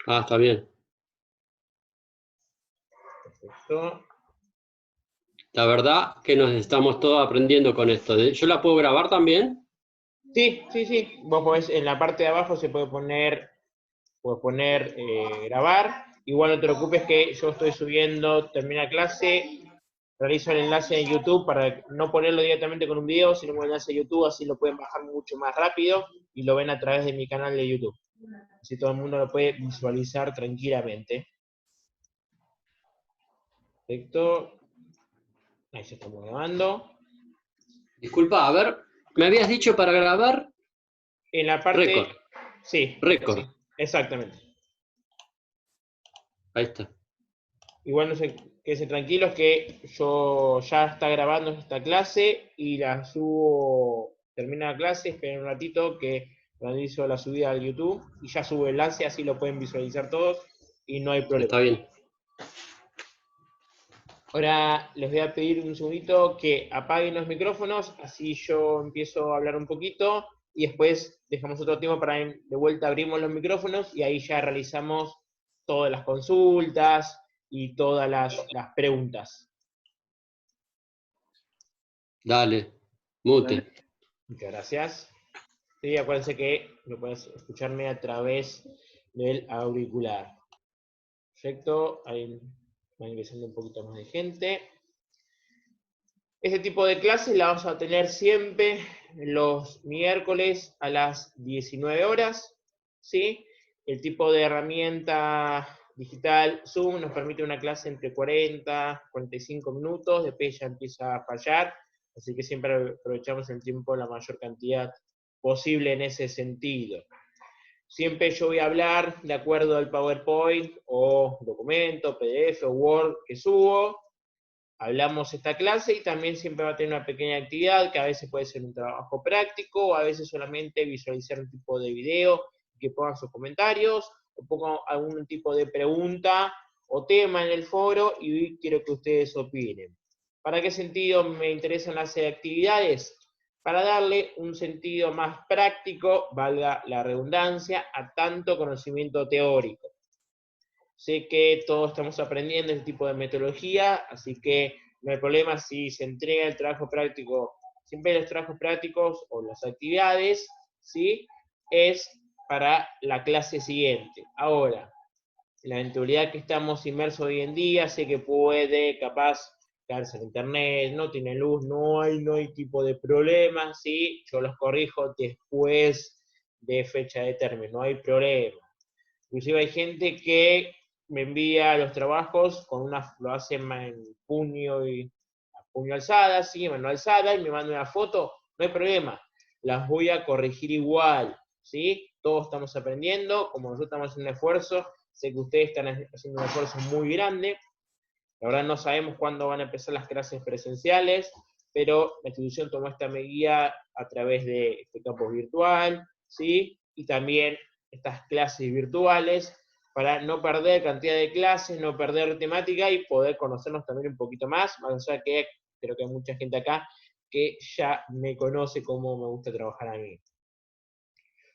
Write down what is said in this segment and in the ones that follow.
Ah, está bien. Perfecto. La verdad que nos estamos todos aprendiendo con esto. ¿Yo la puedo grabar también? Sí, sí, sí. Vos podés, en la parte de abajo se puede poner grabar. Igual no te preocupes que yo estoy subiendo, termina clase, realizo el enlace en YouTube para no ponerlo directamente con un video, sino con el enlace de YouTube, así lo pueden bajar mucho más rápido y lo ven a través de mi canal de YouTube. Así todo el mundo lo puede visualizar tranquilamente. Perfecto. Ahí ya estamos grabando. Disculpa, a ver, me habías dicho para grabar En la parte, récord, sí, récord. sí, exactamente. Ahí está. Igual no se quédense tranquilos que yo ya está grabando esta clase y la subo, termina la clase, esperen un ratito que realizo la subida al YouTube y ya subo el enlace, así lo pueden visualizar todos y no hay problema. Está bien. Ahora les voy a pedir un segundito que apaguen los micrófonos, así yo empiezo a hablar un poquito y después dejamos otro tiempo para de vuelta abrimos los micrófonos y ahí ya realizamos todas las consultas y todas las preguntas. Dale, mute. Muchas gracias. Sí, acuérdense que lo puedes escucharme a través del auricular. Perfecto, ahí va ingresando un poquito más de gente. Este tipo de clases la vamos a tener siempre los miércoles a las 19 horas, ¿sí? El tipo de herramienta digital Zoom nos permite una clase entre 40 y 45 minutos, después ya empieza a fallar, así que siempre aprovechamos el tiempo la mayor cantidad posible en ese sentido. Siempre yo voy a hablar de acuerdo al PowerPoint o documento, PDF o Word que subo, hablamos esta clase y también siempre va a tener una pequeña actividad que a veces puede ser un trabajo práctico o a veces solamente visualizar un tipo de video que pongan sus comentarios o pongan algún tipo de pregunta o tema en el foro y quiero que ustedes opinen. ¿Para qué sentido me interesan las actividades? Para darle un sentido más práctico, valga la redundancia, a tanto conocimiento teórico. Sé que todos estamos aprendiendo este tipo de metodología, así que no hay problema si se entrega el trabajo práctico. Siempre los trabajos prácticos o las actividades, ¿sí? Es para la clase siguiente. Ahora, la eventualidad que estamos inmersos hoy en día, sé que puede capaz quedarse en internet, no tiene luz, no hay tipo de problemas, ¿sí? Yo los corrijo después de fecha de término, no hay problema. Inclusive hay gente que me envía los trabajos con lo hace en puño y puño alzada, sí, mano alzada, y me manda una foto, no hay problema, las voy a corregir igual, ¿sí? Todos estamos aprendiendo, como nosotros estamos haciendo un esfuerzo, sé que ustedes están haciendo un esfuerzo muy grande, la verdad no sabemos cuándo van a empezar las clases presenciales, pero la institución tomó esta medida a través de este campus virtual, ¿sí? Y también estas clases virtuales para no perder cantidad de clases, no perder temática y poder conocernos también un poquito más allá que creo que hay mucha gente acá que ya me conoce cómo me gusta trabajar a mí.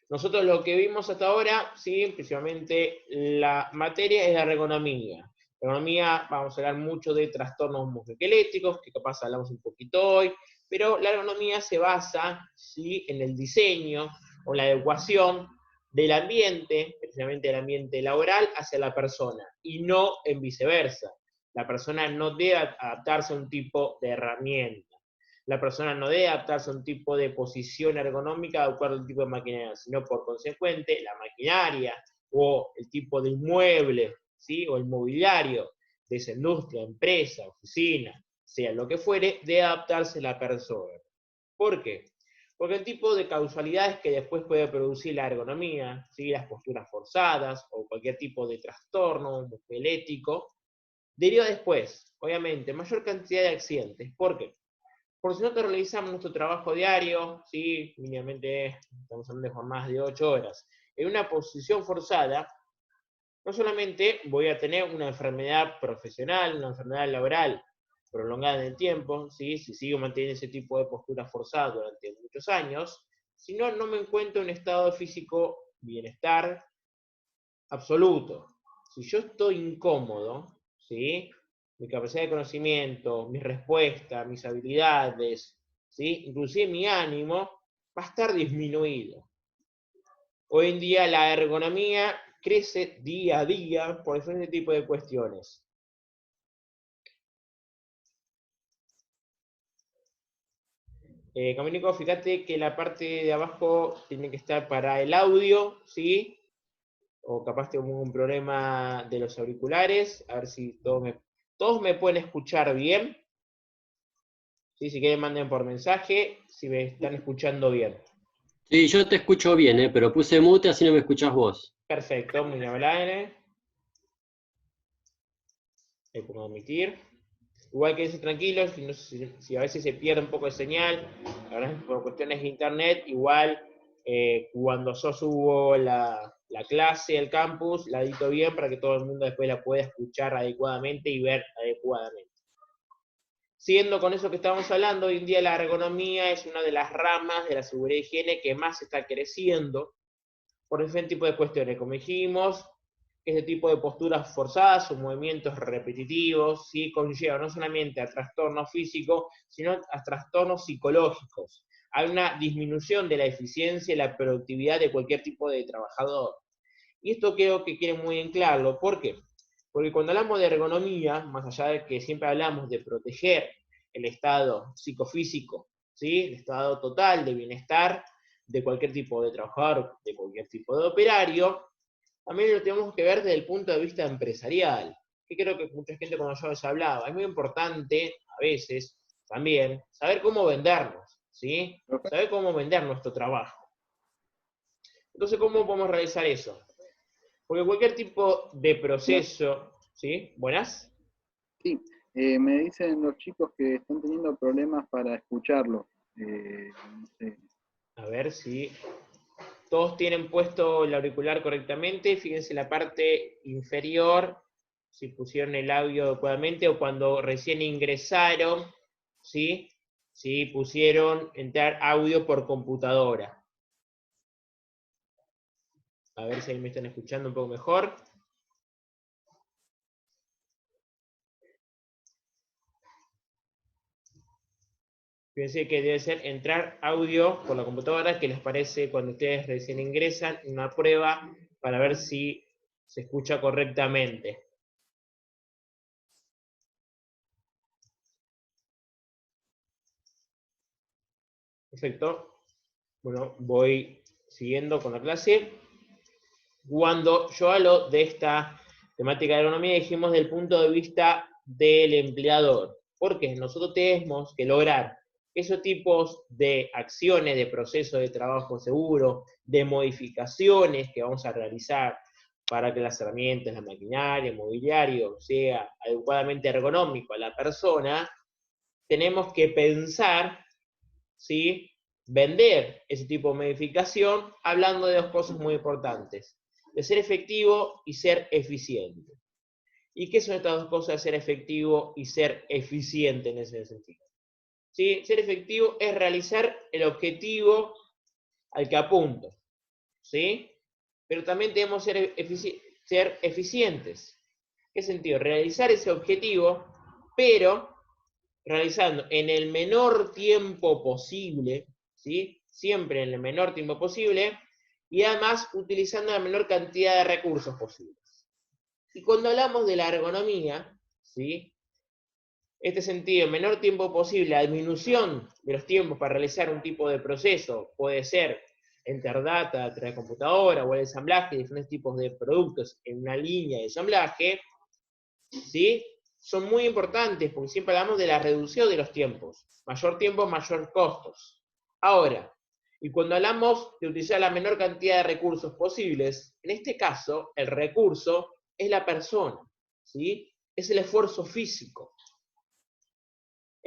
Nosotros lo que vimos hasta ahora, sí, principalmente la materia es la ergonomía. Ergonomía, vamos a hablar mucho de trastornos musculoesqueléticos, que capaz hablamos un poquito hoy, pero la ergonomía se basa, sí, en el diseño o la adecuación del ambiente, precisamente el ambiente laboral, hacia la persona, y no en viceversa. La persona no debe adaptarse a un tipo de herramienta. La persona no debe adaptarse a un tipo de posición ergonómica de acuerdo al tipo de maquinaria, sino por consecuente la maquinaria o el tipo de inmueble, ¿sí? O el mobiliario de esa industria, empresa, oficina, sea lo que fuere, debe adaptarse la persona. ¿Por qué? Porque el tipo de causalidades que después puede producir la ergonomía, ¿sí? Las posturas forzadas o cualquier tipo de trastorno musculoesquelético, deriva después, obviamente, mayor cantidad de accidentes. ¿Por qué? Por si nosotros realizamos nuestro trabajo diario, ¿sí? Mínimamente estamos hablando de jornadas de 8 horas, en una posición forzada, no solamente voy a tener una enfermedad profesional, una enfermedad laboral prolongada en el tiempo, ¿sí? Si sigo manteniendo ese tipo de postura forzada durante muchos años, sino no me encuentro en un estado físico bienestar, absoluto. Si yo estoy incómodo, ¿sí? Mi capacidad de conocimiento, mis respuestas, mis habilidades, ¿sí? Inclusive mi ánimo, va a estar disminuido. Hoy en día la ergonomía crece día a día por ese tipo de cuestiones. Camilico, fíjate que la parte de abajo tiene que estar para el audio, ¿sí? O capaz tengo un problema de los auriculares, a ver si todos me pueden escuchar bien. ¿Sí? Si quieren manden por mensaje, si me están escuchando bien. Sí, yo te escucho bien, pero puse mute así no me escuchás vos. Perfecto, muy bien. Le pongo omitir. Igual quédense tranquilos, si a veces se pierde un poco de señal, por cuestiones de internet, igual cuando yo subo la clase al campus, la edito bien para que todo el mundo después la pueda escuchar adecuadamente y ver adecuadamente. Siguiendo con eso que estábamos hablando, hoy en día la ergonomía es una de las ramas de la seguridad y higiene que más está creciendo por diferentes tipos de cuestiones. Como dijimos, este tipo de posturas forzadas o movimientos repetitivos, ¿sí? Conllevan no solamente a trastornos físicos, sino a trastornos psicológicos. Hay una disminución de la eficiencia y la productividad de cualquier tipo de trabajador. Y esto creo que quiere muy en claro. ¿Por qué? Porque cuando hablamos de ergonomía, más allá de que siempre hablamos de proteger el estado psicofísico, ¿sí? El estado total de bienestar de cualquier tipo de trabajador, de cualquier tipo de operario, también lo tenemos que ver desde el punto de vista empresarial, que creo que mucha gente, como yo les hablaba, es muy importante a veces también saber cómo vendernos, ¿sí? Saber cómo vender nuestro trabajo. Entonces, ¿cómo podemos realizar eso? Porque cualquier tipo de proceso, ¿sí? ¿Buenas? Sí, me dicen los chicos que están teniendo problemas para escucharlo. No sé. A ver si todos tienen puesto el auricular correctamente. Fíjense la parte inferior, si pusieron el audio adecuadamente o cuando recién ingresaron, ¿sí? Si pusieron entrar audio por computadora. A ver si ahí me están escuchando un poco mejor. Fíjense que debe ser entrar audio por la computadora, que les parece cuando ustedes recién ingresan, una prueba para ver si se escucha correctamente. Perfecto. Bueno, voy siguiendo con la clase. Cuando yo hablo de esta temática de ergonomía, dijimos del punto de vista del empleador. Porque nosotros tenemos que lograr esos tipos de acciones, de procesos de trabajo seguro, de modificaciones que vamos a realizar para que las herramientas, la maquinaria, el mobiliario sea adecuadamente ergonómico a la persona, tenemos que pensar, ¿sí? Vender ese tipo de modificación hablando de dos cosas muy importantes, de ser efectivo y ser eficiente. ¿Y qué son estas dos cosas de ser efectivo y ser eficiente en ese sentido? ¿Sí? Ser efectivo es realizar el objetivo al que apunto, ¿sí? Pero también debemos ser eficientes. ¿Qué sentido? Realizar ese objetivo, pero realizando en el menor tiempo posible, ¿sí? Siempre en el menor tiempo posible, y además utilizando la menor cantidad de recursos posibles. Y cuando hablamos de la ergonomía, ¿sí? Este sentido, en menor tiempo posible, la disminución de los tiempos para realizar un tipo de proceso puede ser enter data a través de computadora o el ensamblaje de diferentes tipos de productos en una línea de ensamblaje, ¿sí? Son muy importantes porque siempre hablamos de la reducción de los tiempos. Mayor tiempo, mayor costos. Ahora, y cuando hablamos de utilizar la menor cantidad de recursos posibles, en este caso, el recurso es la persona, ¿sí? Es el esfuerzo físico.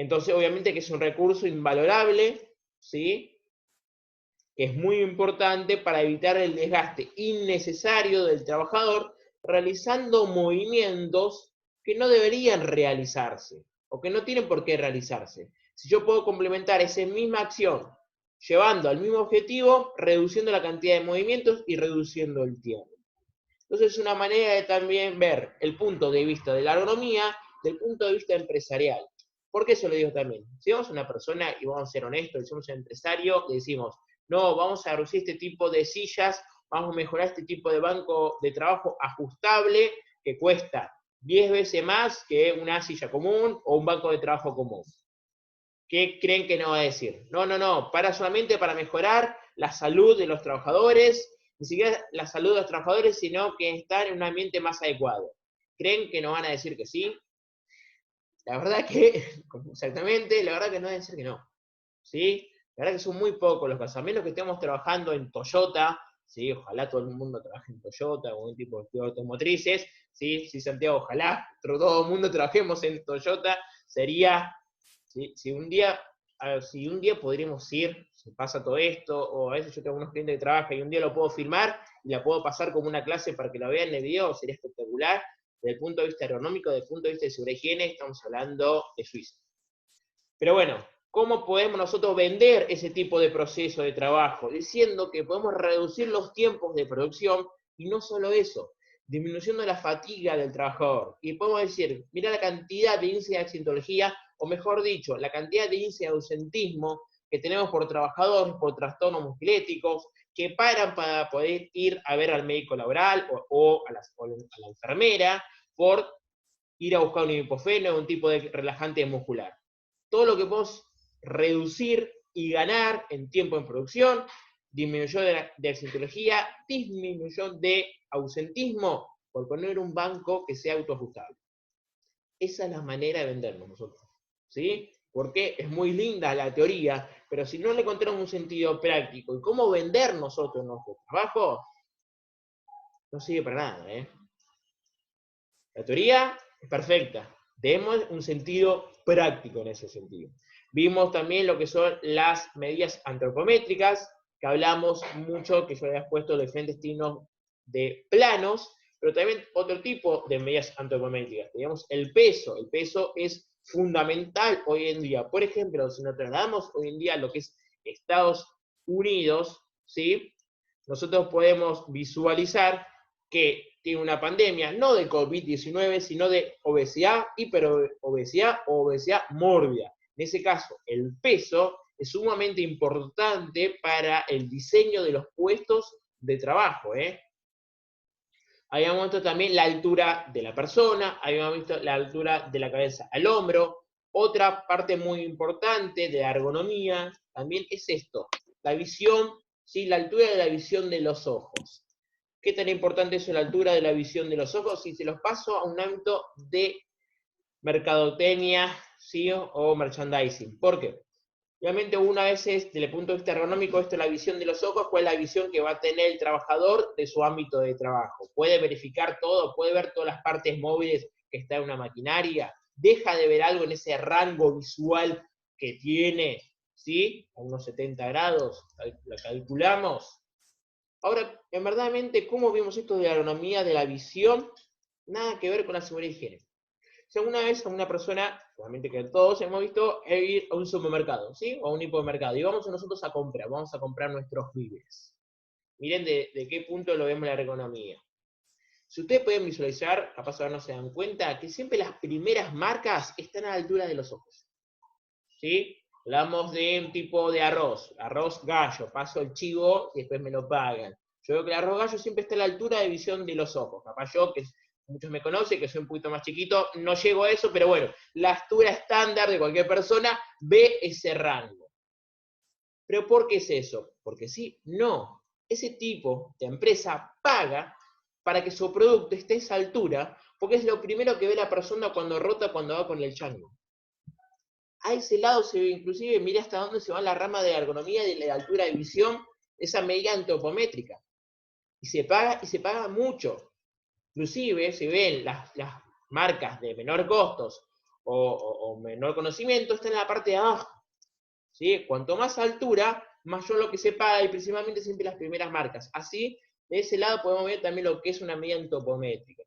Entonces, obviamente que es un recurso invalorable, ¿sí? Que es muy importante para evitar el desgaste innecesario del trabajador realizando movimientos que no deberían realizarse o que no tienen por qué realizarse. Si yo puedo complementar esa misma acción llevando al mismo objetivo, reduciendo la cantidad de movimientos y reduciendo el tiempo. Entonces es una manera de también ver el punto de vista de la ergonomía del punto de vista empresarial. ¿Por qué eso lo digo también? Si vamos a una persona y vamos a ser honestos, y somos un empresario, y decimos, no, vamos a reducir este tipo de sillas, vamos a mejorar este tipo de banco de trabajo ajustable que cuesta 10 veces más que una silla común o un banco de trabajo común. ¿Qué creen que no va a decir? No, no, no, solamente para mejorar la salud de los trabajadores, ni siquiera la salud de los trabajadores, sino que estar en un ambiente más adecuado. ¿Creen que no van a decir que sí? La verdad que, exactamente, la verdad que no van a decir que no. ¿Sí? La verdad que son muy pocos los casos. A menos que estemos trabajando en Toyota, ¿sí? Ojalá todo el mundo trabaje en Toyota o en tipo de automotrices, ¿sí? Sí, Santiago, ojalá todo el mundo trabajemos en Toyota, sería, ¿sí? Si un día podríamos ir, si pasa todo esto, o a veces yo tengo unos clientes que trabajan y un día lo puedo filmar y la puedo pasar como una clase para que la vean en el video, sería espectacular. Desde el punto de vista ergonómico, desde el punto de vista de seguridad y higiene, estamos hablando de Suiza. Pero bueno, ¿cómo podemos nosotros vender ese tipo de proceso de trabajo? Diciendo que podemos reducir los tiempos de producción y no solo eso, disminuyendo la fatiga del trabajador. Y podemos decir, mira la cantidad de índice de accidentología, o mejor dicho, la cantidad de índice de ausentismo que tenemos por trabajadores, por trastornos musculéticos, que paran para poder ir a ver al médico laboral o a la enfermera por ir a buscar un ibuprofeno o un tipo de relajante muscular. Todo lo que podemos reducir y ganar en tiempo en producción, disminuyó de accidentología, disminuyó de ausentismo, por poner un banco que sea autoajustable. Esa es la manera de vendernos nosotros, ¿sí? Porque es muy linda la teoría, pero si no le encontramos un sentido práctico y cómo vender nosotros nuestro trabajo, no sirve para nada, ¿eh? La teoría es perfecta, demos un sentido práctico en ese sentido. Vimos también lo que son las medidas antropométricas, que hablamos mucho, que yo había puesto los diferentes tipos de planos, pero también otro tipo de medidas antropométricas. Teníamos el peso es fundamental hoy en día. Por ejemplo, si nos trasladamos hoy en día a lo que es Estados Unidos, ¿sí? Nosotros podemos visualizar que tiene una pandemia, no de COVID-19, sino de obesidad, hiperobesidad o obesidad mórbida. En ese caso, el peso es sumamente importante para el diseño de los puestos de trabajo. Habíamos visto también la altura de la persona, habíamos visto la altura de la cabeza al hombro. Otra parte muy importante de la ergonomía también es esto, la visión, ¿sí? La altura de la visión de los ojos. ¿Qué tan importante es la altura de la visión de los ojos? Si se los paso a un ámbito de mercadotecnia, ¿sí? O merchandising. ¿Por qué? Obviamente una vez desde el punto de vista ergonómico, esto es la visión de los ojos, ¿cuál es la visión que va a tener el trabajador de su ámbito de trabajo? Puede verificar todo, puede ver todas las partes móviles que está en una maquinaria, deja de ver algo en ese rango visual que tiene, ¿sí? A unos 70 grados, la calculamos. Ahora, en verdaderamente, ¿cómo vimos esto de la ergonomía, de la visión? Nada que ver con la seguridad y higiene. Si alguna vez a una persona, obviamente que todos hemos visto, ir a un supermercado, ¿sí? O a un hipermercado, y vamos nosotros a comprar nuestros víveres. Miren de qué punto lo vemos la ergonomía. Si ustedes pueden visualizar, capaz ahora no se dan cuenta, que siempre las primeras marcas están a la altura de los ojos. ¿Sí? Hablamos de un tipo de arroz gallo, paso el chivo y después me lo pagan. Yo veo que el arroz gallo siempre está a la altura de visión de los ojos. Capaz yo, que muchos me conocen, que soy un poquito más chiquito, no llego a eso, pero bueno, la altura estándar de cualquier persona ve ese rango. ¿Pero por qué es eso? Porque sí, no. Ese tipo de empresa paga para que su producto esté a esa altura, porque es lo primero que ve la persona cuando rota, cuando va con el chango. A ese lado se ve, inclusive, mira hasta dónde se va la rama de la ergonomía y de la altura de visión, esa medida antropométrica. Y se paga mucho. Inclusive se ven las marcas de menor costos o menor conocimiento, están en la parte de abajo. ¿Sí? Cuanto más altura, mayor lo que se paga, y principalmente siempre las primeras marcas. Así, de ese lado podemos ver también lo que es una medida antropométrica.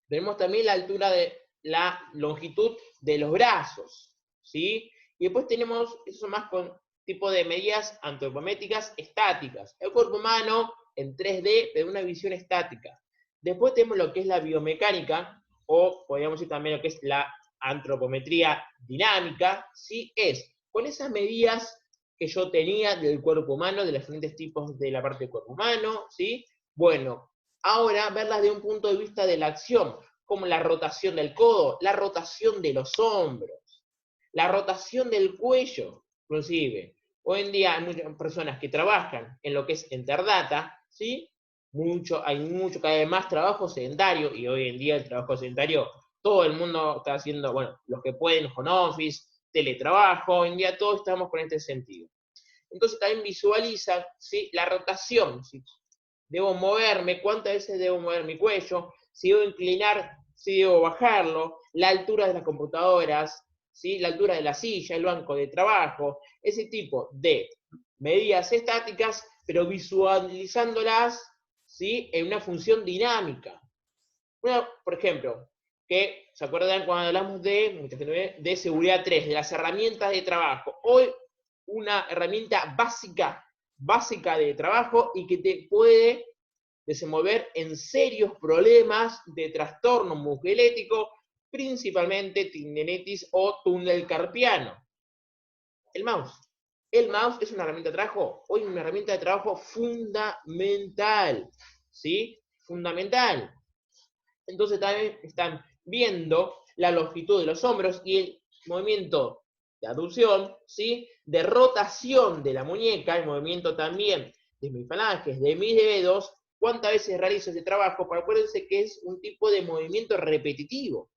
Tenemos también la altura de la longitud de los brazos, ¿sí? Y después tenemos, eso más con tipo de medidas antropométricas estáticas. El cuerpo humano en 3D de una visión estática. Después tenemos lo que es la biomecánica, o podríamos decir también lo que es la antropometría dinámica, ¿sí? Es con esas medidas que yo tenía del cuerpo humano, de los diferentes tipos de la parte del cuerpo humano, ¿sí? Bueno, ahora verlas de un punto de vista de la acción, como la rotación del codo, la rotación de los hombros, la rotación del cuello, inclusive. Hoy en día hay muchas personas que trabajan en lo que es Enterdata, ¿sí? Hay cada vez más trabajo sedentario, y hoy en día el trabajo sedentario, todo el mundo está haciendo, bueno, los que pueden, home office, teletrabajo, hoy en día todos estamos con este sentido. Entonces también visualiza, ¿sí?, la rotación, ¿sí? Debo moverme, cuántas veces debo mover mi cuello, si debo inclinar, si debo bajarlo, la altura de las computadoras, ¿sí?, la altura de la silla, el banco de trabajo, ese tipo de medidas estáticas, pero visualizándolas, ¿sí?, en una función dinámica. Bueno, por ejemplo, que se acuerdan cuando hablamos de seguridad 3, de las herramientas de trabajo. Hoy una herramienta básica de trabajo y que te puede desenvolver en serios problemas de trastorno musculoesquelético, principalmente tendinitis o túnel carpiano. El mouse. El mouse es una herramienta de trabajo, hoy una herramienta de trabajo fundamental, ¿sí? Fundamental. Entonces también están viendo la longitud de los hombros y el movimiento de aducción, ¿sí?, de rotación de la muñeca, el movimiento también de mis falanges, de mis dedos, cuántas veces realizo ese trabajo, para acuérdense que es un tipo de movimiento repetitivo.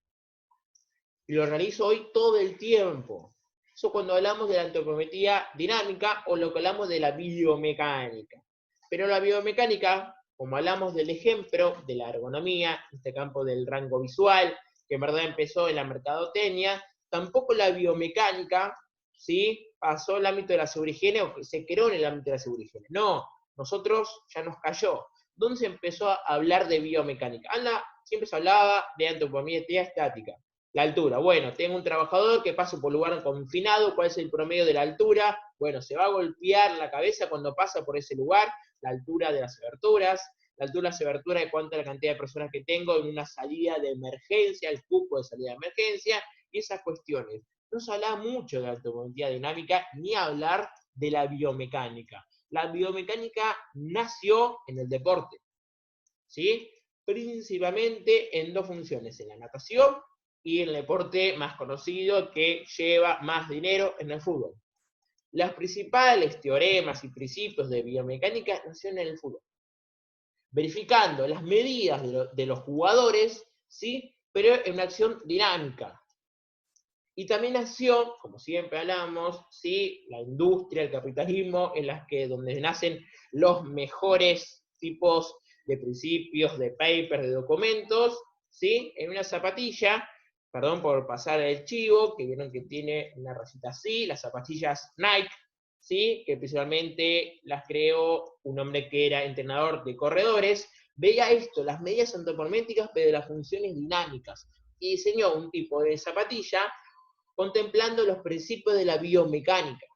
Y lo realizo hoy todo el tiempo. Eso cuando hablamos de la antropometría dinámica o lo que hablamos de la biomecánica. Pero la biomecánica, como hablamos del ejemplo de la ergonomía, este campo del rango visual, que en verdad empezó en la mercadotecnia, tampoco la biomecánica, ¿sí?, pasó al ámbito de la seguridad y higiene o se creó en el ámbito de la seguridad y higiene. No, nosotros ya nos cayó. ¿Dónde se empezó a hablar de biomecánica? Siempre se hablaba de antropometría estática. La altura, bueno, tengo un trabajador que pasa por lugar confinado, ¿cuál es el promedio de la altura? Bueno, se va a golpear la cabeza cuando pasa por ese lugar, la altura de las aberturas, la altura de las aberturas de cuánta es la cantidad de personas que tengo en una salida de emergencia, el cupo de salida de emergencia, y esas cuestiones. No se habla mucho de la antropometría dinámica, ni hablar de la biomecánica. La biomecánica nació en el deporte, ¿sí? Principalmente en dos funciones, en la natación y el deporte más conocido que lleva más dinero en el fútbol. Los principales teoremas y principios de biomecánica nacieron en el fútbol, verificando las medidas de los jugadores, ¿sí?, pero en una acción dinámica. Y también nació, como siempre hablamos, ¿sí?, la industria, el capitalismo, donde nacen los mejores tipos de principios, de papers, de documentos, ¿sí?, en una zapatilla. Perdón por pasar el chivo, que vieron que tiene una rayita así, las zapatillas Nike, ¿sí?, que principalmente las creó un hombre que era entrenador de corredores. Veía esto, las medidas antropométricas, pero de las funciones dinámicas, y diseñó un tipo de zapatilla contemplando los principios de la biomecánica.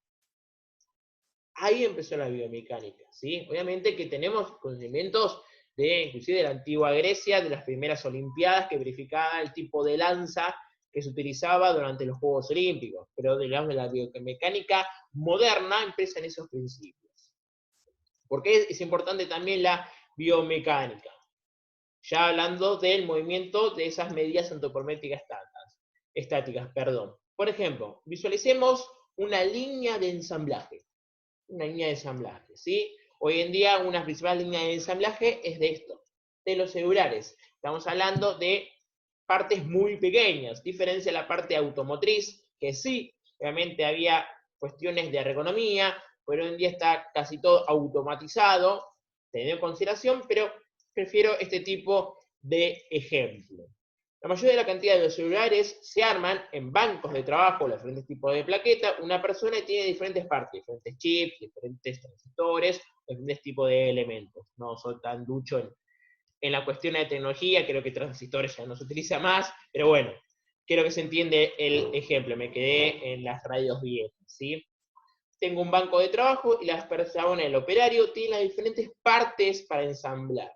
Ahí empezó la biomecánica, ¿sí? Obviamente que tenemos conocimientos inclusive de la antigua Grecia, de las primeras Olimpiadas, que verificaba el tipo de lanza que se utilizaba durante los Juegos Olímpicos, pero digamos, la biomecánica moderna empieza en esos principios. ¿Por qué es importante también la biomecánica? Ya hablando del movimiento de esas medidas antropométricas estáticas. Por ejemplo, visualicemos una línea de ensamblaje. Una línea de ensamblaje, ¿sí? Hoy en día una principal línea de ensamblaje es de esto, de los celulares. Estamos hablando de partes muy pequeñas, diferencia de la parte automotriz, que sí, obviamente había cuestiones de ergonomía, pero hoy en día está casi todo automatizado, teniendo en consideración, pero prefiero este tipo de ejemplo. La mayoría de la cantidad de los celulares se arman en bancos de trabajo, los diferentes tipos de plaqueta. Una persona tiene diferentes partes, diferentes chips, diferentes transistores, diferentes tipos de elementos. No soy tan ducho en la cuestión de tecnología, creo que transistores ya no se utiliza más, pero bueno, creo que se entiende el ejemplo, me quedé en las radios viejas, ¿sí? Tengo un banco de trabajo y las personas, el operario, tiene las diferentes partes para ensamblar.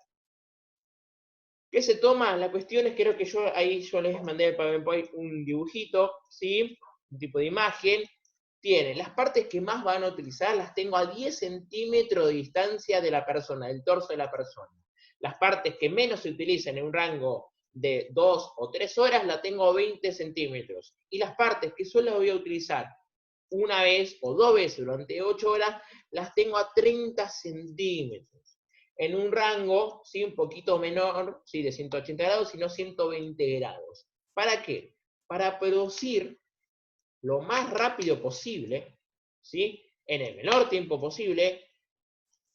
¿Qué se toma? La cuestión es, creo que yo les mandé el PowerPoint un dibujito, ¿sí? Un tipo de imagen. Tiene las partes que más van a utilizar, las tengo a 10 centímetros de distancia de la persona, del torso de la persona. Las partes que menos se utilizan en un rango de 2 o 3 horas, la tengo a 20 centímetros. Y las partes que solo voy a utilizar una vez o 2 veces durante 8 horas, las tengo a 30 centímetros. En un rango, ¿sí? Un poquito menor, ¿sí? De 180 grados, sino 120 grados. ¿Para qué? Para producir lo más rápido posible, ¿sí? En el menor tiempo posible,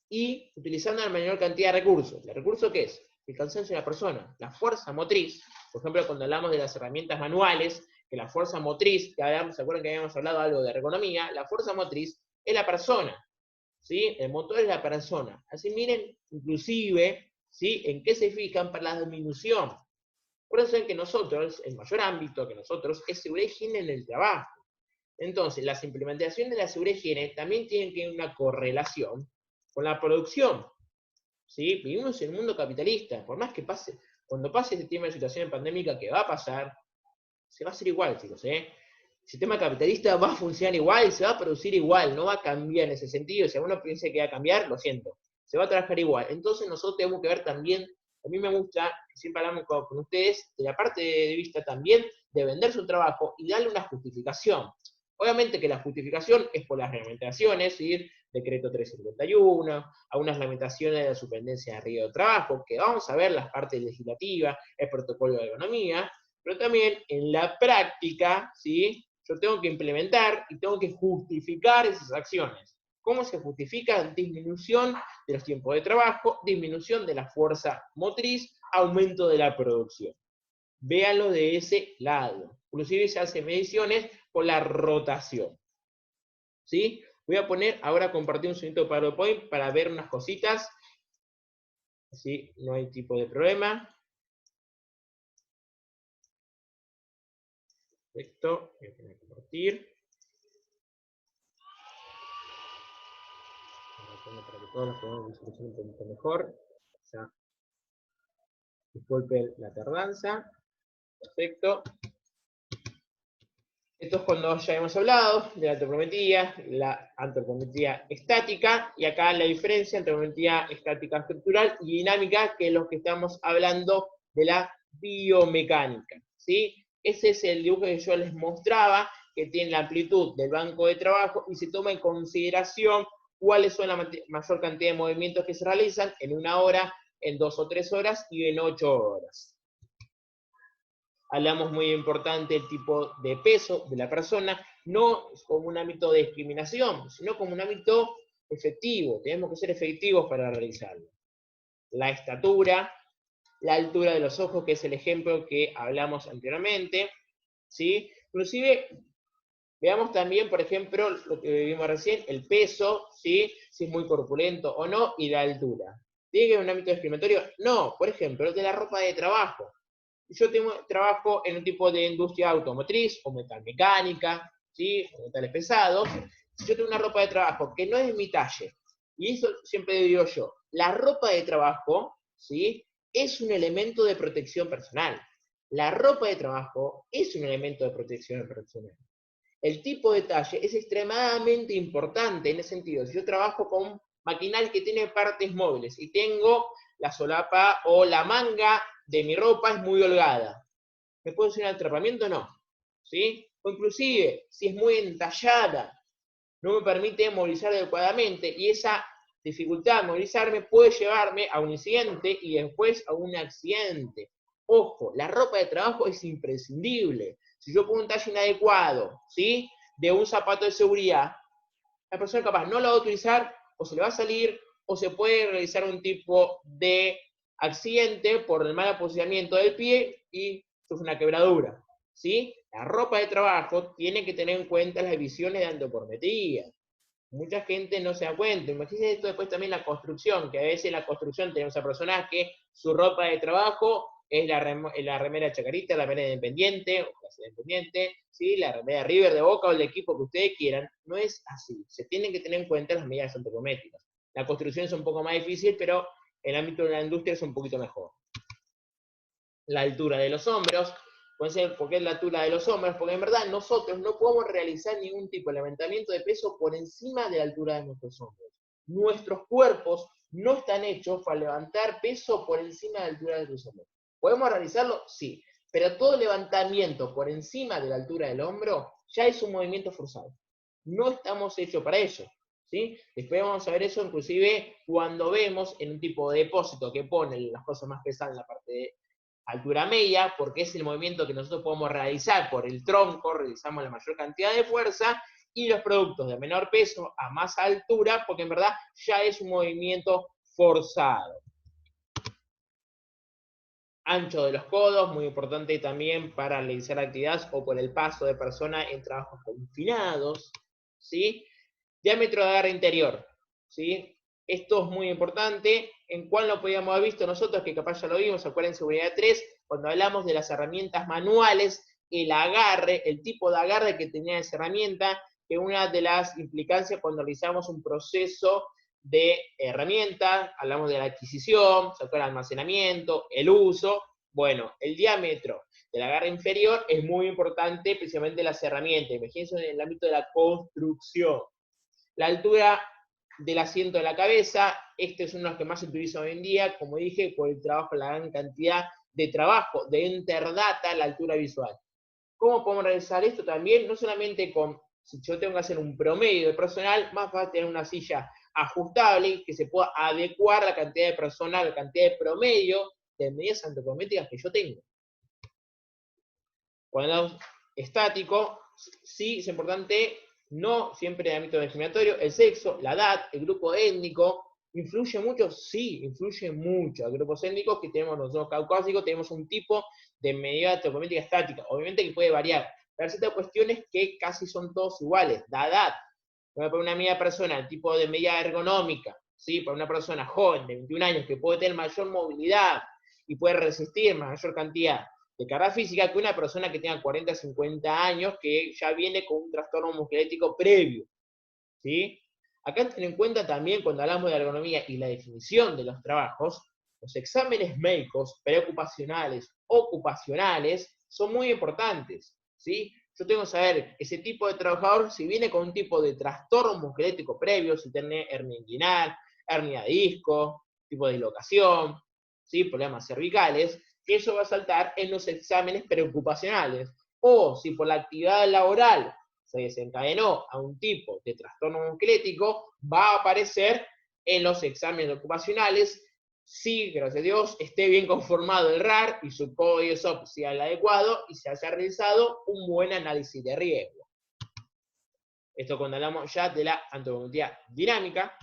y utilizando la mayor cantidad de recursos. ¿El recurso qué es? El cansancio de la persona. La fuerza motriz, por ejemplo, cuando hablamos de las herramientas manuales, que la fuerza motriz, ¿se acuerdan que habíamos hablado algo de ergonomía? La fuerza motriz es la persona, ¿sí? El motor es la persona. Así miren, inclusive, ¿sí? En qué se fijan para la disminución. Por eso es que nosotros, el mayor ámbito que nosotros, es seguridad y higiene en el trabajo. Entonces, las implementaciones de la seguridad y higiene también tienen que tener una correlación con la producción. ¿Sí? Vivimos en un mundo capitalista. Por más que pase, cuando pase este tema de situación pandémica, que va a pasar, se va a hacer igual, chicos. El sistema capitalista va a funcionar igual, se va a producir igual, no va a cambiar en ese sentido. Si alguno piensa que va a cambiar, lo siento. Se va a trabajar igual. Entonces nosotros tenemos que ver también, a mí me gusta, siempre hablamos con ustedes, de la parte de vista también de vender su trabajo y darle una justificación. Obviamente que la justificación es por las reglamentaciones, ¿sí? Decreto 351, algunas reglamentaciones de la superintendencia de riesgo de trabajo, que vamos a ver las partes legislativas, el protocolo de ergonomía, pero también en la práctica, ¿sí? Yo tengo que implementar y tengo que justificar esas acciones. ¿Cómo se justifica? Disminución de los tiempos de trabajo, disminución de la fuerza motriz, aumento de la producción. Véanlo de ese lado. Inclusive se hacen mediciones por la rotación. ¿Sí? Voy a poner, ahora compartir un segundito de PowerPoint para ver unas cositas. Así no hay tipo de problema. Perfecto. Voy a poner compartir. Para que todos los podamos visualizar un poquito mejor. Ya. Disculpen la tardanza. Perfecto. Esto es cuando ya hemos hablado de la antropometría estática, y acá la diferencia entre antropometría estática estructural y dinámica, que es lo que estamos hablando de la biomecánica, ¿sí? Ese es el dibujo que yo les mostraba, que tiene la amplitud del banco de trabajo y se toma en consideración cuáles son la mayor cantidad de movimientos que se realizan en 1 hora, en 2 o 3 horas y en 8 horas. Hablamos muy importante del tipo de peso de la persona, no como un ámbito de discriminación, sino como un ámbito efectivo. Tenemos que ser efectivos para realizarlo. La estatura, la altura de los ojos, que es el ejemplo que hablamos anteriormente, ¿sí? Inclusive, veamos también, por ejemplo, lo que vimos recién, el peso, ¿sí? Si es muy corpulento o no, y la altura. ¿Tiene que haber un ámbito discriminatorio? No, por ejemplo, de la ropa de trabajo. Yo trabajo en un tipo de industria automotriz o metalmecánica, ¿sí? O metales pesados. Si yo tengo una ropa de trabajo que no es de mi talle, y eso siempre digo yo, la ropa de trabajo, ¿sí? Es un elemento de protección personal. La ropa de trabajo es un elemento de protección personal. El tipo de talle es extremadamente importante en ese sentido. Si yo trabajo con maquinarias que tienen partes móviles y tengo la solapa o la manga de mi ropa es muy holgada, ¿me puedo hacer un atrapamiento? No. ¿Sí? O inclusive, si es muy entallada, no me permite movilizar adecuadamente, y esa dificultad de movilizarme puede llevarme a un incidente y después a un accidente. Ojo, la ropa de trabajo es imprescindible. Si yo pongo un talle inadecuado, ¿sí? De un zapato de seguridad, la persona capaz no lo va a utilizar, o se le va a salir, o se puede realizar un tipo de accidente por el mal posicionamiento del pie y sufre una quebradura, ¿sí? La ropa de trabajo tiene que tener en cuenta las divisiones de antropometría. Mucha gente no se da cuenta. Imagínense esto después también la construcción, que a veces en la construcción tenemos a personas que su ropa de trabajo es la remera Chacarita, la remera Independiente, o la Independiente, ¿sí? La remera River de Boca o el equipo que ustedes quieran. No es así. Se tienen que tener en cuenta las medidas antropométricas. La construcción es un poco más difícil, pero el ámbito de la industria es un poquito mejor. la altura de los hombros. Puede ser porque es la altura de los hombros, porque en verdad nosotros no podemos realizar ningún tipo de levantamiento de peso por encima de la altura de nuestros hombros. Nuestros cuerpos no están hechos para levantar peso por encima de la altura de los hombros. ¿Podemos realizarlo? Sí. Pero todo levantamiento por encima de la altura del hombro ya es un movimiento forzado. No estamos hechos para ello. ¿Sí? Después vamos a ver eso inclusive cuando vemos en un tipo de depósito que pone las cosas más pesadas en la parte de altura media, porque es el movimiento que nosotros podemos realizar por el tronco, realizamos la mayor cantidad de fuerza, y los productos de menor peso a más altura, porque en verdad ya es un movimiento forzado. Ancho de los codos, muy importante también para realizar actividades o por el paso de personas en trabajos confinados, ¿sí? Diámetro de agarre interior, ¿sí? Esto es muy importante. ¿En cuál lo podíamos haber visto nosotros? Que capaz ya lo vimos, acuérdense, unidad 3, cuando hablamos de las herramientas manuales, el agarre, el tipo de agarre que tenía esa herramienta, que una de las implicancias cuando realizamos un proceso de herramientas, hablamos de la adquisición, se acuerda, el almacenamiento, el uso. Bueno, el diámetro del agarre inferior es muy importante, principalmente las herramientas. Imagínense en el ámbito de la construcción. La altura del asiento de la cabeza, este es uno de los que más se utiliza hoy en día, como dije, por el trabajo, la gran cantidad de trabajo, de Enterdata, la altura visual. ¿Cómo podemos realizar esto también? No solamente con, si yo tengo que hacer un promedio de personal, más va a tener una silla ajustable, que se pueda adecuar a la cantidad de personal, la cantidad de promedio de medidas antropométricas que yo tengo. Cuando estático, sí es importante, no siempre en el ámbito discriminatorio, el sexo, la edad, el grupo étnico, ¿influye mucho? Sí, influye mucho. Los grupos étnicos que tenemos nosotros caucásicos, tenemos un tipo de medida antropométrica estática, obviamente que puede variar, pero hay ciertas cuestiones que casi son todos iguales. La edad, para una media persona, el tipo de medida ergonómica, ¿sí? Para una persona joven de 21 años que puede tener mayor movilidad y puede resistir mayor cantidad de carga física que una persona que tenga 40, 50 años que ya viene con un trastorno musculoesquelético previo, ¿sí? Acá ten en cuenta también cuando hablamos de ergonomía y la definición de los trabajos, los exámenes médicos preocupacionales, ocupacionales, son muy importantes, ¿sí? Yo tengo que saber ese tipo de trabajador si viene con un tipo de trastorno musculoesquelético previo, si tiene hernia inguinal, hernia de disco, tipo de dislocación, ¿sí? Problemas cervicales, que eso va a saltar en los exámenes preocupacionales. O si por la actividad laboral se desencadenó a un tipo de trastorno musculoesquelético, va a aparecer en los exámenes ocupacionales, si, gracias a Dios, esté bien conformado el RAR y su código SOP sea el adecuado y se haya realizado un buen análisis de riesgo. Esto cuando hablamos ya de la antropometría dinámica.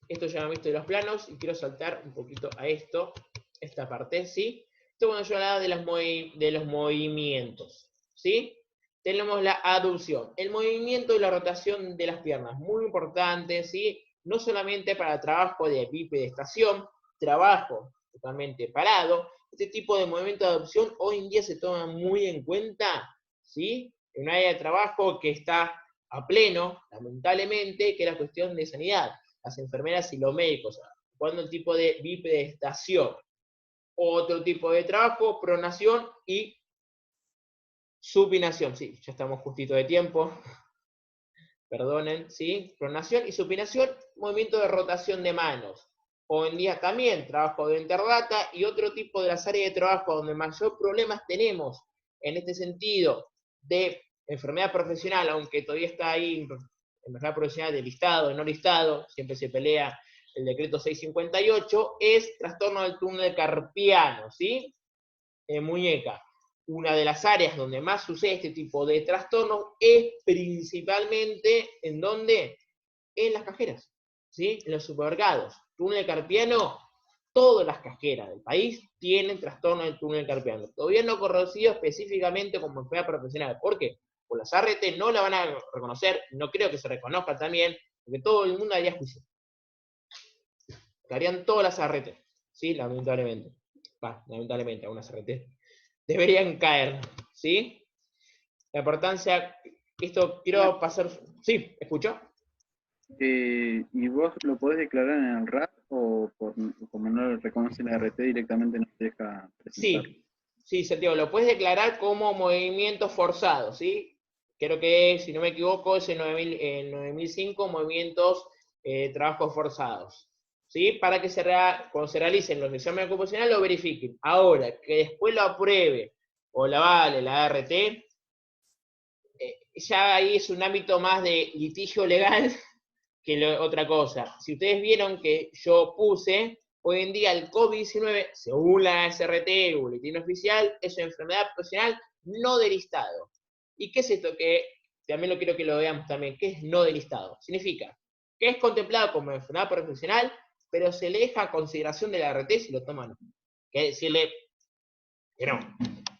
Esto ya lo hemos visto de los planos y quiero saltar un poquito a esto, esta parte, ¿sí? Esto cuando yo hablaba de los movimientos, ¿sí? Tenemos la aducción, el movimiento y la rotación de las piernas, muy importante, ¿sí? No solamente para trabajo de bipedestación, trabajo totalmente parado, este tipo de movimiento de aducción hoy en día se toma muy en cuenta, ¿sí? En un área de trabajo que está a pleno, lamentablemente, que es la cuestión de sanidad. Las enfermeras y los médicos, cuando el tipo de bipedestación, otro tipo de trabajo, pronación y supinación. Sí, ya estamos justito de tiempo, perdonen, ¿sí? Pronación y supinación, movimiento de rotación de manos. Hoy en día también trabajo de Enterdata y otro tipo de las áreas de trabajo donde mayor problemas tenemos en este sentido de enfermedad profesional, aunque todavía está ahí enfermedad profesional de listado, no listado, siempre se pelea el decreto 658, es trastorno del túnel carpiano, ¿sí? Muñeca. Una de las áreas donde más sucede este tipo de trastornos es principalmente, ¿en dónde? En las cajeras, ¿sí? En los supermercados. Túnel carpiano, todas las cajeras del país tienen trastorno del túnel carpiano. Todavía no conocido específicamente como enfermedad profesional. ¿Por qué? Por las ART no la van a reconocer, no creo que se reconozca también, porque todo el mundo haría juicio. Caerían todas las ART, ¿sí? Lamentablemente. Lamentablemente, algunas ART deberían caer, ¿sí? La importancia, esto quiero pasar, ¿sí? ¿Escucho? ¿Y vos lo podés declarar en el RAR o como no reconoce la RT directamente no te deja presentar? Sí, Santiago, lo puedes declarar como movimiento forzado, ¿sí? Creo que, si no me equivoco, es el 9005, movimientos, trabajos forzados, ¿sí? Para que cuando se realicen los exámenes ocupacionales lo verifiquen. Ahora, que después lo apruebe o la vale la ART, ya ahí es un ámbito más de litigio legal que otra cosa. Si ustedes vieron que yo puse, hoy en día el COVID-19, según la SRT, Boletín Oficial, es una enfermedad profesional no del Estado. ¿Y qué es esto? Que también lo quiero que lo veamos también. ¿Qué es no del Estado? Significa que es contemplado como enfermedad profesional, pero se le deja a consideración de la RT si lo toman. Que decirle que no.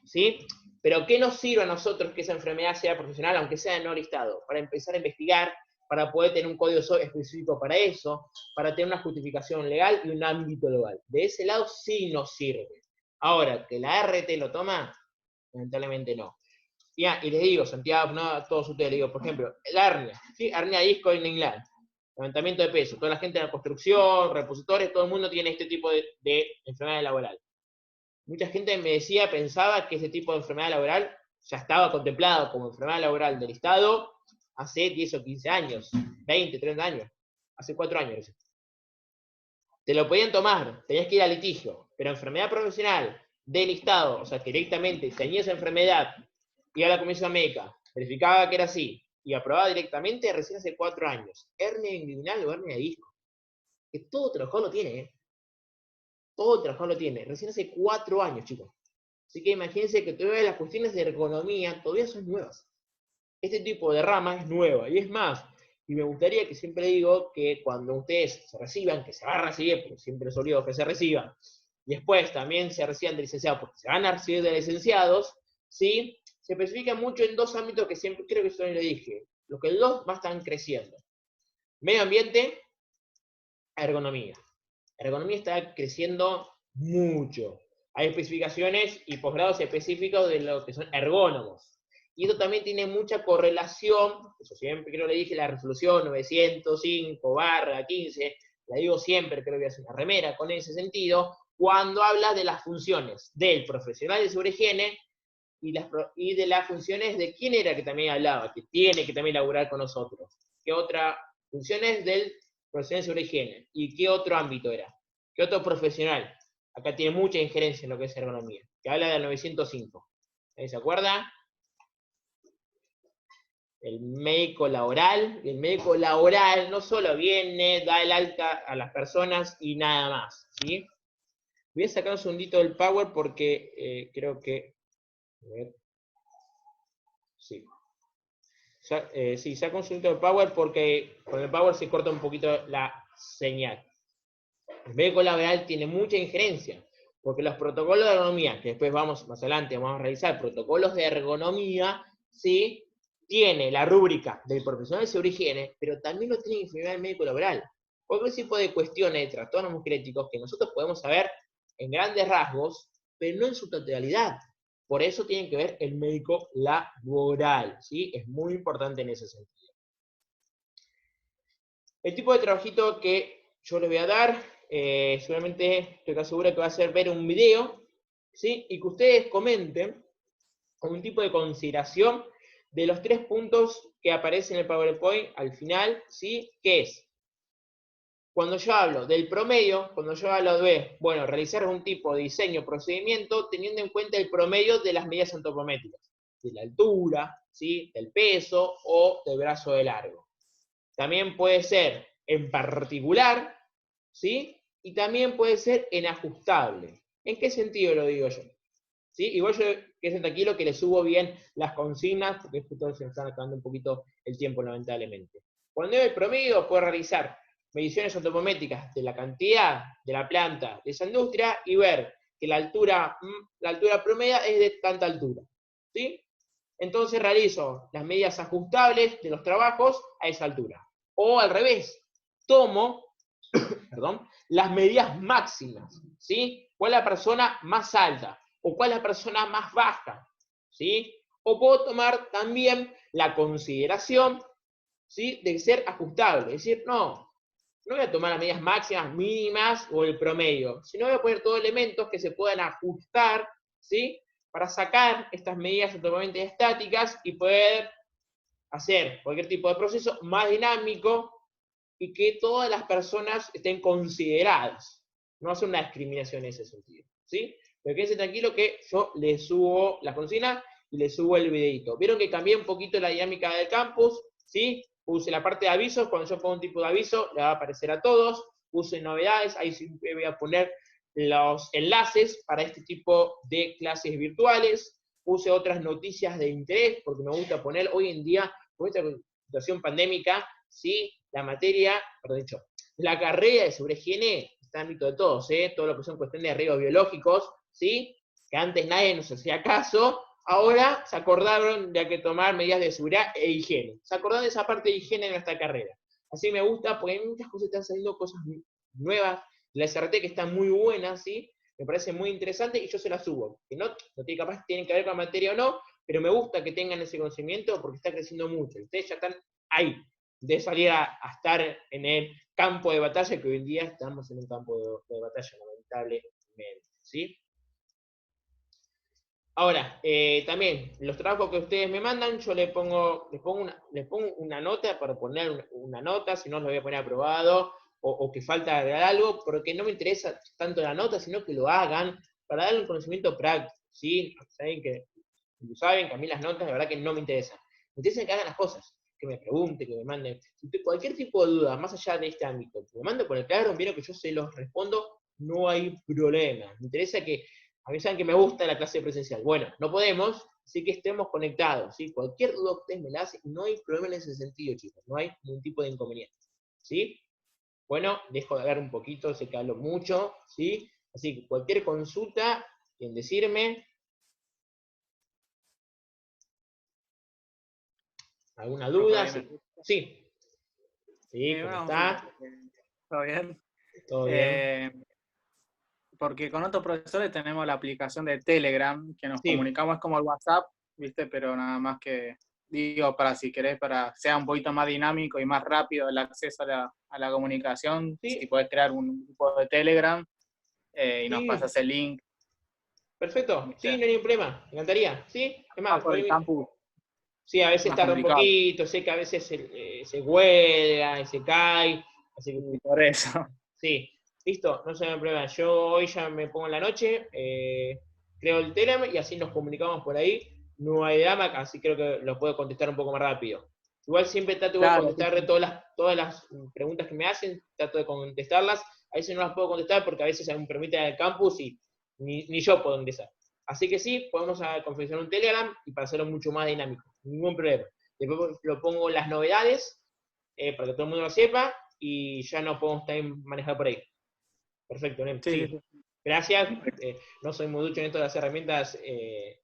¿Sí? Pero ¿qué nos sirve a nosotros que esa enfermedad sea profesional, aunque sea de no listado? Para empezar a investigar, para poder tener un código específico para eso, para tener una justificación legal y un ámbito legal. De ese lado sí nos sirve. Ahora, ¿que la RT lo toma? Lamentablemente no. Y les digo, Santiago, no a todos ustedes, les digo, por ejemplo, el hernia, ¿sí? Hernia disco en inglés, levantamiento de peso, toda la gente en la construcción, repositores, todo el mundo tiene este tipo de enfermedad laboral. Mucha gente me decía, pensaba que ese tipo de enfermedad laboral ya estaba contemplado como enfermedad laboral del Estado hace 10 o 15 años, 20, 30 años, hace 4 años. Te lo podían tomar, tenías que ir a litigio, pero enfermedad profesional del Estado, o sea, que directamente tenía esa enfermedad, iba a la Comisión Médica, verificaba que era así, y aprobaba directamente recién hace 4 años. Hernia inguinal o hernia de disco. Que todo trabajador lo tiene, ¿eh? Todo trabajador lo tiene. Recién hace 4 años, chicos. Así que imagínense que todavía las cuestiones de ergonomía todavía son nuevas. Este tipo de rama es nueva. Y es más, y me gustaría que siempre digo que cuando ustedes se reciban, que se van a recibir, porque siempre les obligo que se reciban, y después también se reciban de licenciados, porque se van a recibir de licenciados, ¿sí? Se especifica mucho en 2 ámbitos que siempre, creo que eso le dije, lo que los va a estar creciendo. Medio ambiente, ergonomía. Ergonomía está creciendo mucho. Hay especificaciones y posgrados específicos de lo que son ergónomos. Y esto también tiene mucha correlación, eso siempre creo que le dije, la resolución 905/15, la digo siempre, creo que voy a hacer una remera con ese sentido, cuando habla de las funciones del profesional de seguridad y higiene y de las funciones de quién era que también hablaba, que tiene que también laburar con nosotros. ¿Qué otra funciones del profesional de seguridad y higiene? ¿Y qué otro ámbito era? ¿Qué otro profesional? Acá tiene mucha injerencia en lo que es ergonomía, que habla del 905. ¿Se acuerda? El médico laboral no solo viene, da el alta a las personas y nada más, ¿sí? Voy a sacar un segundito del Power porque creo que... A ver. Sí. Sí, saco un segundito del Power porque con el Power se corta un poquito la señal. El médico laboral tiene mucha injerencia, porque los protocolos de ergonomía, que después más adelante vamos a realizar protocolos de ergonomía, ¿sí? Tiene la rúbrica del profesional de seguridad y higiene, pero también lo tiene que informar el médico laboral. Porque hay un tipo de cuestiones de trastornos musculoesqueléticos que nosotros podemos saber en grandes rasgos, pero no en su totalidad. Por eso tiene que ver el médico laboral, ¿sí? Es muy importante en ese sentido. El tipo de trabajito que yo les voy a dar, seguramente estoy casi seguro que va a ser ver un video, ¿sí? Y que ustedes comenten con un tipo de consideración de los 3 puntos que aparecen en el PowerPoint al final, ¿sí? ¿Qué es? Cuando yo hablo del promedio, cuando yo hablo de, bueno, realizar un tipo de diseño, procedimiento, teniendo en cuenta el promedio de las medidas antropométricas, de la altura, ¿sí? Del peso o del brazo de largo. También puede ser en particular, ¿sí? Y también puede ser en ajustable. ¿En qué sentido lo digo yo? ¿Sí? Igual yo quédense tranquilo que le subo bien las consignas, porque justo se me están acabando un poquito el tiempo, lamentablemente. Cuando hay el promedio, puede realizar mediciones antropométricas de la cantidad de la planta de esa industria y ver que la altura promedio es de tanta altura. ¿Sí? Entonces realizo las medidas ajustables de los trabajos a esa altura. O al revés, tomo las medidas máximas, ¿sí? ¿Cuál es la persona más alta? ¿O cuál es la persona más baja? ¿Sí? O puedo tomar también la consideración, ¿sí? De ser ajustable. Es decir, no, no voy a tomar las medidas máximas, mínimas o el promedio, sino voy a poner todos elementos que se puedan ajustar, ¿sí? Para sacar estas medidas totalmente estáticas y poder hacer cualquier tipo de proceso más dinámico y que todas las personas estén consideradas. No hacer una discriminación en ese sentido, ¿sí? Pero quédense tranquilo que yo les subo la consigna y les subo el videito. Vieron que cambié un poquito la dinámica del campus, ¿sí? Puse la parte de avisos, cuando yo pongo un tipo de aviso, le va a aparecer a todos. Puse novedades, ahí siempre voy a poner los enlaces para este tipo de clases virtuales. Puse otras noticias de interés, porque me gusta poner hoy en día, con esta situación pandémica, ¿sí? La materia, perdón dicho, la carrera sobre higiene está en ámbito de todos, todo lo que son cuestiones de riesgos biológicos, ¿sí? Que antes nadie nos hacía caso, ahora se acordaron de que tomar medidas de seguridad e higiene. Se acordaron de esa parte de higiene en nuestra carrera. Así me gusta, porque hay muchas cosas, están saliendo cosas nuevas, la SRT que está muy buena, ¿sí? Me parece muy interesante y yo se la subo. Que no tiene, capaz tienen que ver con la materia o no, pero me gusta que tengan ese conocimiento porque está creciendo mucho. Ustedes ya están ahí, de salir a estar en el campo de batalla, que hoy en día estamos en un campo de batalla, lamentablemente, ¿sí? Ahora, también, los trabajos que ustedes me mandan, yo les pongo una nota para poner una nota, si no, lo voy a poner aprobado, o que falta agregar algo, porque no me interesa tanto la nota, sino que lo hagan para darle un conocimiento práctico, ¿sí? Saben que a mí las notas, de verdad que no me interesan. Me interesa que hagan las cosas, que me pregunten, que me manden. Cualquier tipo de duda, más allá de este ámbito, que me manden por el claro, vieron que yo se los respondo, no hay problema. Me interesa que, a mí saben que me gusta la clase presencial. Bueno, no podemos, así que estemos conectados, ¿sí? Cualquier duda que ustedes me la hacen, no hay problema en ese sentido, chicos, no hay ningún tipo de inconveniente, ¿sí? Bueno, dejo de hablar un poquito, sé que hablo mucho, ¿sí? Así que cualquier consulta, en decirme. ¿Alguna duda? Sí. Sí. Sí, ¿cómo está? ¿Todo bien? Todo bien. Porque con otros profesores tenemos la aplicación de Telegram, que nos Sí. comunicamos como el WhatsApp, ¿viste? Pero nada más que, digo, para si querés, para que sea un poquito más dinámico y más rápido el acceso a la comunicación, Sí. si podés crear un grupo de Telegram y nos pasas el link. Perfecto. ¿Viste? Sí, no hay ningún problema. Me encantaría. ¿Sí? Es más, por el campus. Sí, a veces tarda un poquito, sé que a veces se huelga y se cae. Así que, por eso. Sí, listo, no se me problema. Yo hoy ya me pongo en la noche, creo el Telegram y así nos comunicamos por ahí. No hay drama, así creo que lo puedo contestar un poco más rápido. Igual siempre trato de contestar todas las preguntas que me hacen, trato de contestarlas. A veces no las puedo contestar porque a veces se me permite en el campus y ni yo puedo ingresar. Así que sí, podemos confeccionar un Telegram y para hacerlo mucho más dinámico. Ningún problema. Después lo pongo las novedades para que todo el mundo lo sepa y ya no podemos también manejar por ahí. Perfecto, Nem. Sí. Gracias. No soy muy ducho en esto de las herramientas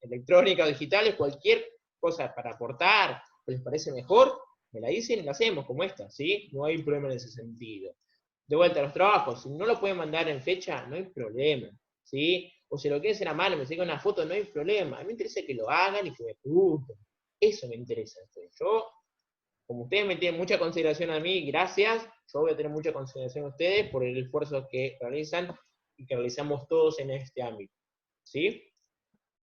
electrónicas o digitales. Cualquier cosa para aportar que les parece mejor, me la dicen y la hacemos como esta, ¿sí? No hay problema en ese sentido. De vuelta a los trabajos, si no lo pueden mandar en fecha, no hay problema, ¿sí? O si lo quieren hacer a mano, me sacan una foto, no hay problema. A mí me interesa que lo hagan y que me pregunten. Eso me interesa. Yo, como ustedes me tienen mucha consideración a mí, gracias. Yo voy a tener mucha consideración a ustedes por el esfuerzo que realizan y que realizamos todos en este ámbito, ¿sí?